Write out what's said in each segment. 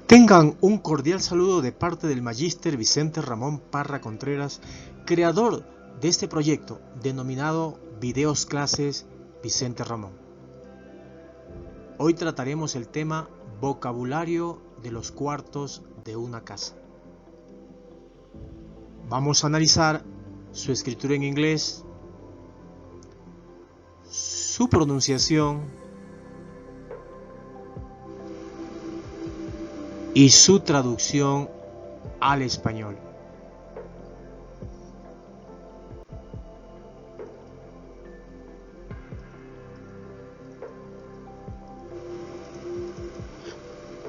Tengan un cordial saludo de parte del Magíster Vicente Ramón Parra Contreras, creador de este proyecto denominado Videos Clases Vicente Ramón. Hoy trataremos el tema vocabulario de los cuartos de una casa. Vamos a analizar su escritura en inglés, su pronunciación y su traducción al español.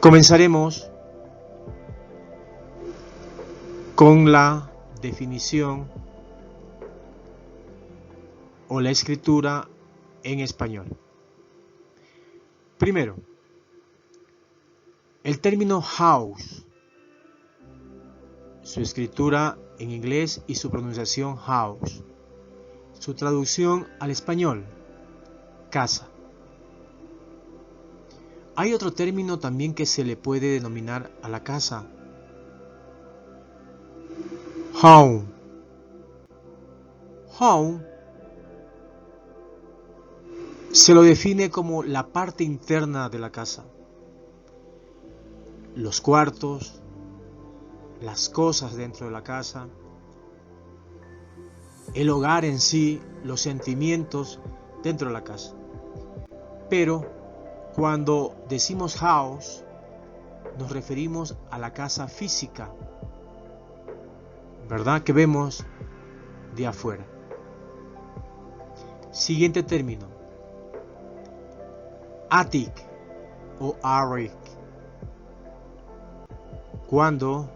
Comenzaremos con la definición o la escritura en español. Primero, el término house, su escritura en inglés y su pronunciación house. Su traducción al español, casa. Hay otro término también que se le puede denominar a la casa: home. Home se lo define como la parte interna de la casa. Los cuartos, las cosas dentro de la casa, el hogar en sí, los sentimientos dentro de la casa. Pero cuando decimos house, nos referimos a la casa física, ¿verdad? Que vemos de afuera. Siguiente término: attic o attic. Cuando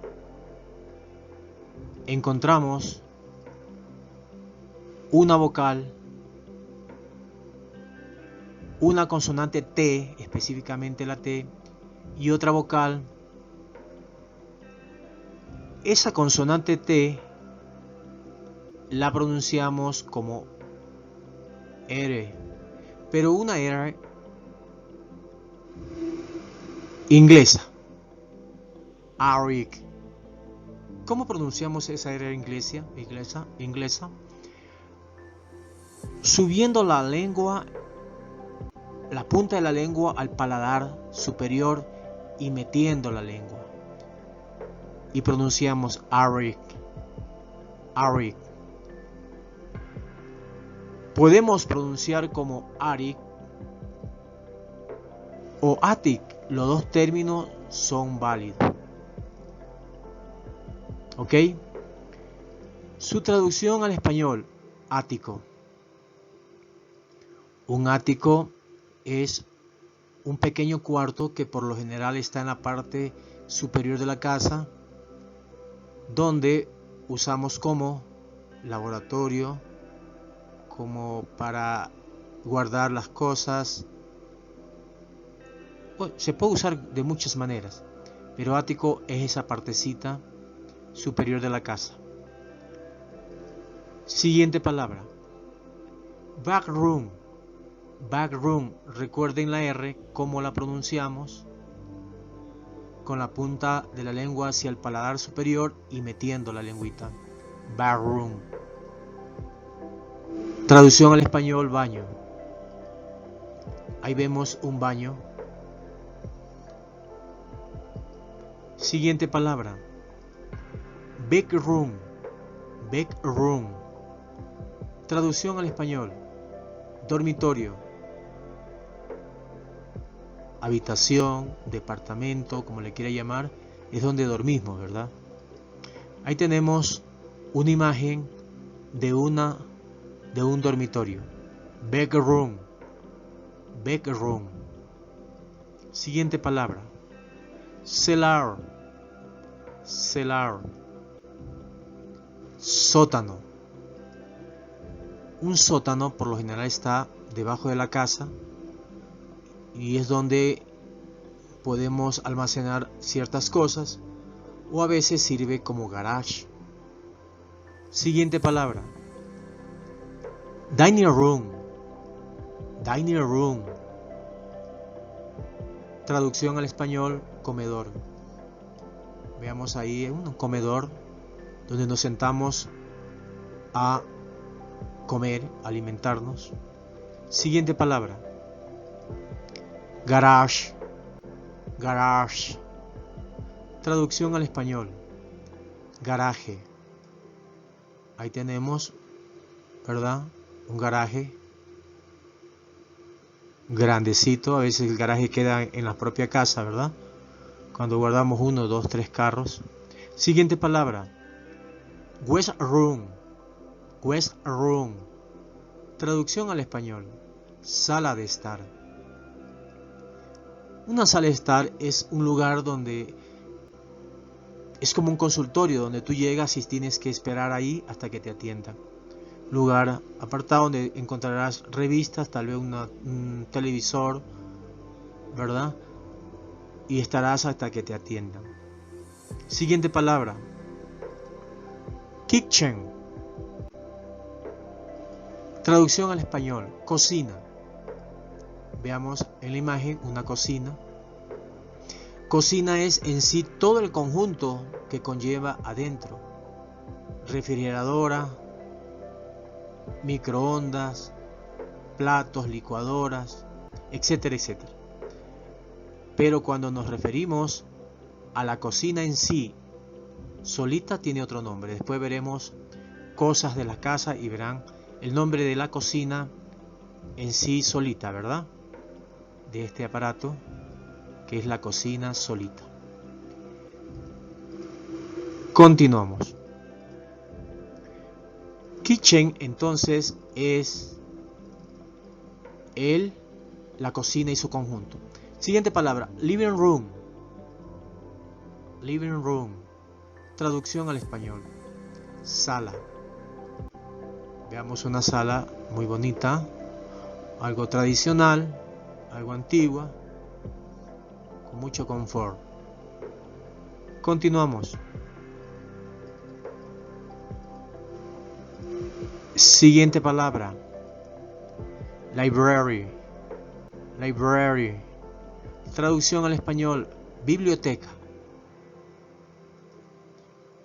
encontramos una vocal, una consonante T, específicamente la T, y otra vocal, esa consonante T la pronunciamos como R, pero una R inglesa. Attic. ¿Cómo pronunciamos esa R inglesa? Subiendo la lengua, la punta de la lengua al paladar superior y metiendo la lengua. Y pronunciamos attic. Attic. Podemos pronunciar como attic o attic. Los dos términos son válidos. ¿Ok? Su traducción al español: ático. Un ático es un pequeño cuarto que por lo general está en la parte superior de la casa, donde usamos como laboratorio, como para guardar las cosas. Bueno, se puede usar de muchas maneras, pero ático es esa partecita superior de la casa. Siguiente palabra: backroom. Backroom, recuerden la R, cómo la pronunciamos, con la punta de la lengua hacia el paladar superior y metiendo la lengüita. Backroom. Traducción al español: baño. Ahí vemos un baño. Siguiente palabra: bedroom. Bedroom. Traducción al español: dormitorio, habitación, departamento, como le quiera llamar, es donde dormimos, ¿verdad? Ahí tenemos una imagen de un dormitorio. Bedroom. Bedroom. Siguiente palabra: cellar. Cellar. Sótano. Un sótano por lo general está debajo de la casa y es donde podemos almacenar ciertas cosas, o a veces sirve como garage. Siguiente palabra: dining room. Dining room. Traducción al español: comedor. Veamos ahí un comedor donde nos sentamos a comer, alimentarnos. Siguiente palabra. Garage. Garage. Traducción al español. Garaje. Ahí tenemos, ¿verdad? Un garaje grandecito. A veces el garaje queda en la propia casa, ¿verdad? Cuando guardamos 1, 2, 3 carros. Siguiente palabra. West room. West room. Traducción al español. Sala de estar. Una sala de estar es un lugar donde es como un consultorio donde tú llegas y tienes que esperar ahí hasta que te atiendan. Lugar apartado donde encontrarás revistas, tal vez un televisor, ¿verdad? Y estarás hasta que te atiendan. Siguiente palabra. Kitchen. Traducción al español. Cocina. Veamos en la imagen una cocina. Cocina es en sí todo el conjunto que conlleva adentro. Refrigeradora, microondas, platos, licuadoras, etcétera, etcétera. Pero cuando nos referimos a la cocina en sí, solita tiene otro nombre. Después veremos cosas de la casa y verán el nombre de la cocina en sí solita, ¿verdad? De este aparato que es la cocina solita. Continuamos. Kitchen entonces es la cocina y su conjunto. Siguiente palabra, living room. Living room. Traducción al español. Sala. Veamos una sala muy bonita, algo tradicional, algo antigua, con mucho confort. Continuamos. Siguiente palabra. Library. Library. Traducción al español. Biblioteca.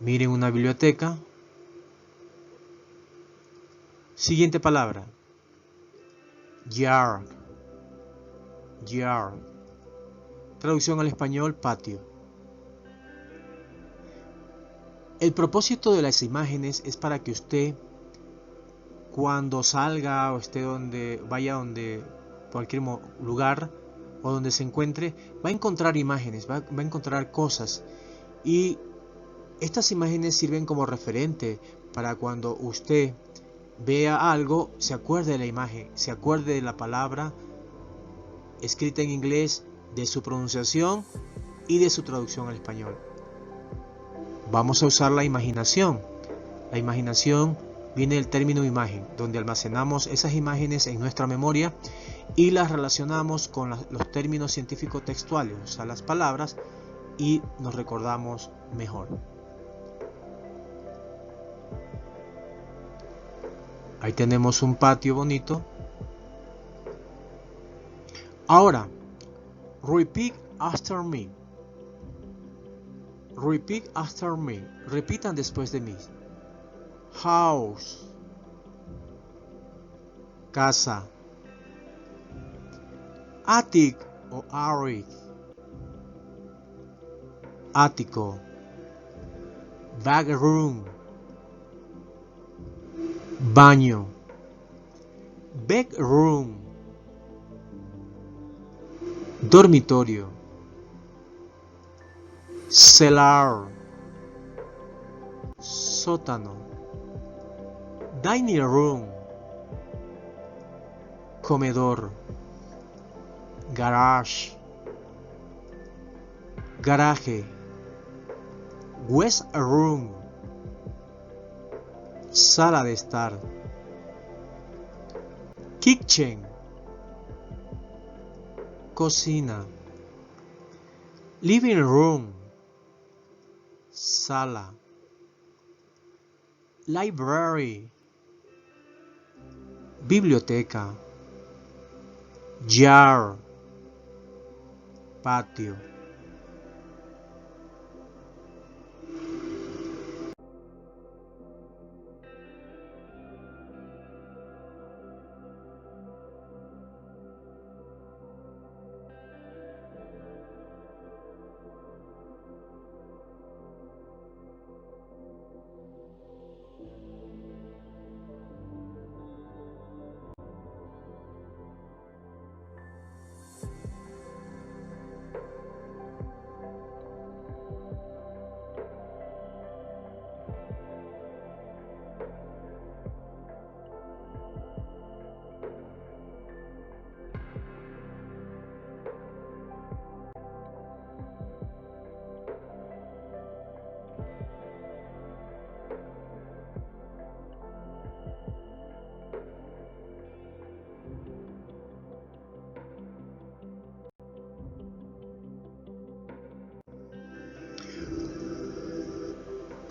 Miren una biblioteca. Siguiente palabra. Yard. Yard. Traducción al español. Patio. El propósito de las imágenes es para que usted, cuando salga o esté vaya donde cualquier lugar o donde se encuentre, va a encontrar imágenes, va a encontrar cosas, y estas imágenes sirven como referente para cuando usted vea algo, se acuerde de la imagen, se acuerde de la palabra escrita en inglés, de su pronunciación y de su traducción al español. Vamos a usar la imaginación. La imaginación viene del término imagen, donde almacenamos esas imágenes en nuestra memoria y las relacionamos con los términos científicos textuales, o sea, las palabras, y nos recordamos mejor. Ahí tenemos un patio bonito. Ahora, repeat after me. Repeat after me. Repitan después de mí. House. Casa. Attic o attic. Ático. Back room. Baño. Bedroom. Dormitorio. Cellar. Sótano. Dining room. Comedor. Garage. Garaje. West room. Sala de estar. Kitchen. Cocina. Living room. Sala. Library. Biblioteca. Yard. Patio.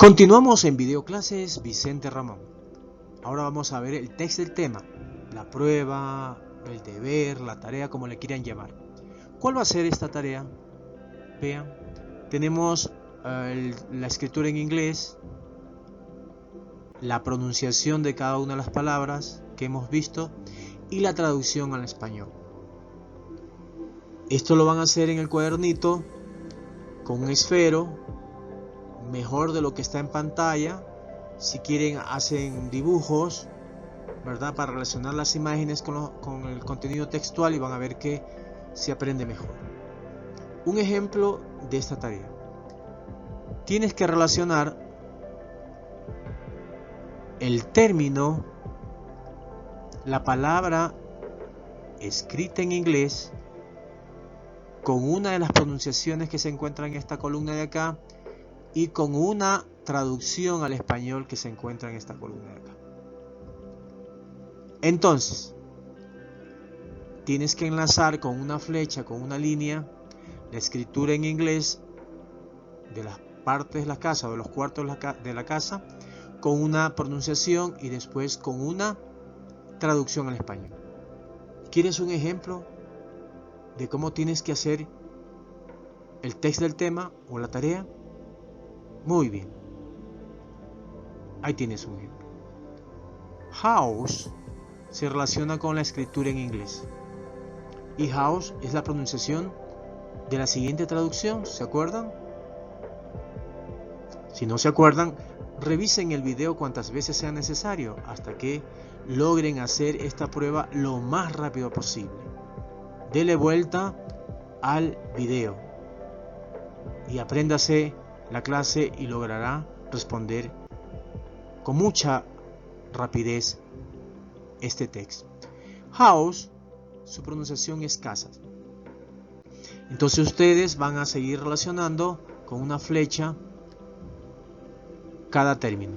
Continuamos en Videoclases Vicente Ramón. Ahora vamos a ver el texto del tema, la prueba, el deber, la tarea, como le quieran llamar. ¿Cuál va a ser esta tarea? Vean, tenemos la escritura en inglés, la pronunciación de cada una de las palabras que hemos visto y la traducción al español. Esto lo van a hacer en el cuadernito con un esfero, mejor de lo que está en pantalla. Si quieren hacen dibujos, ¿verdad? Para relacionar las imágenes con el contenido textual y van a ver que se aprende mejor. Un ejemplo de esta tarea. Tienes que relacionar el término, la palabra escrita en inglés con una de las pronunciaciones que se encuentran en esta columna de acá y con una traducción al español que se encuentra en esta columna de acá. Entonces, tienes que enlazar con una flecha, con una línea, la escritura en inglés de las partes de la casa o de los cuartos de la casa con una pronunciación y después con una traducción al español. ¿Quieres un ejemplo de cómo tienes que hacer el texto del tema o la tarea? Muy bien. Ahí tienes un ejemplo. House se relaciona con la escritura en inglés. Y house es la pronunciación de la siguiente traducción, ¿se acuerdan? Si no se acuerdan, revisen el video cuantas veces sea necesario hasta que logren hacer esta prueba lo más rápido posible. Dele vuelta al video y apréndase la clase y logrará responder con mucha rapidez este texto. House, su pronunciación es casa. Entonces ustedes van a seguir relacionando con una flecha cada término.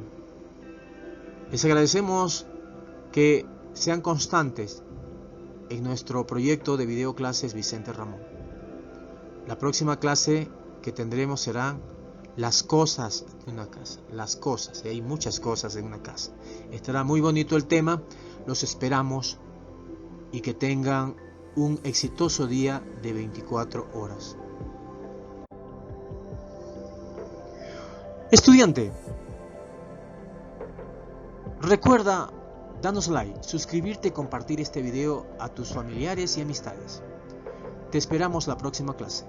Les agradecemos que sean constantes en nuestro proyecto de Videoclases Vicente Ramón. La próxima clase que tendremos serán las cosas de una casa. Las cosas, y hay muchas cosas en una casa. Estará muy bonito el tema. Los esperamos y que tengan un exitoso día de 24 horas. Estudiante, recuerda darnos like, suscribirte y compartir este video a tus familiares y amistades. Te esperamos la próxima clase.